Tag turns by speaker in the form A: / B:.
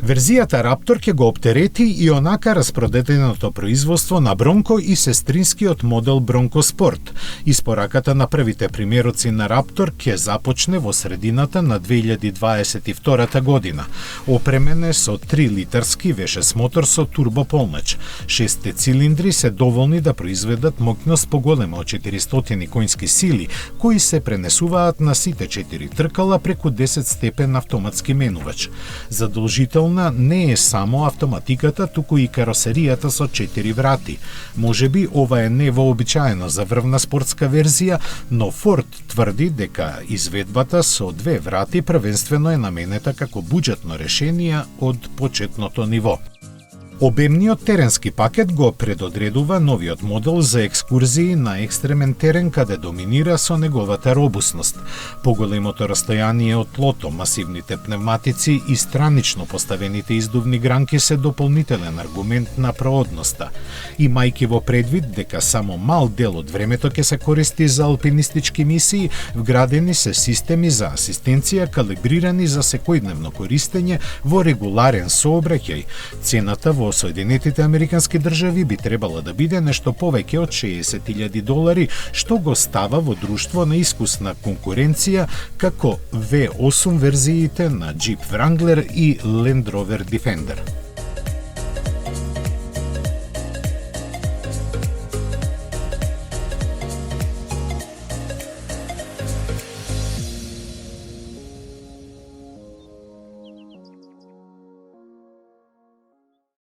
A: Верзијата Раптор ќе го оптерети и онака распродаденото производство на Бронко и сестринскиот модел Бронко Спорт. Испораката на првите примероци на Раптор ќе започне во средината на 2022 година. Опремен е со 3-литарски V6 мотор со турбополнеч. 6 цилиндри се доволни да произведат моќност поголема од 400 коњски сили, кои се пренесуваат на сите 4 тркала преку 10 степен автоматски менувач. Задолжителна не е само автоматиката, туку и каросеријата со 4 врати. Можеби ова е невообичаено за врвна спортска верзија, но Форд тврди дека изведбата со 2 врати првенствено е наменета како буџетно решение од почетното ниво. Обемниот теренски пакет го предодредува новиот модел за екскурзии на екстремен терен каде доминира со неговата робусност. Поголемото растојание од тлото, масивните пневматици и странично поставените издувни гранки се дополнителен аргумент на проодноста. Имајќи во предвид дека само мал дел од времето ќе се користи за алпинистички мисии, вградени се системи за асистенција калибрирани за секојдневно користење во регуларен сообраќај. Цената во Соединетите Американски држави би требала да биде нешто повеќе од $60,000, што го става во друштво на искусна конкуренција како V8 верзиите на Jeep Wrangler и Land Rover Defender.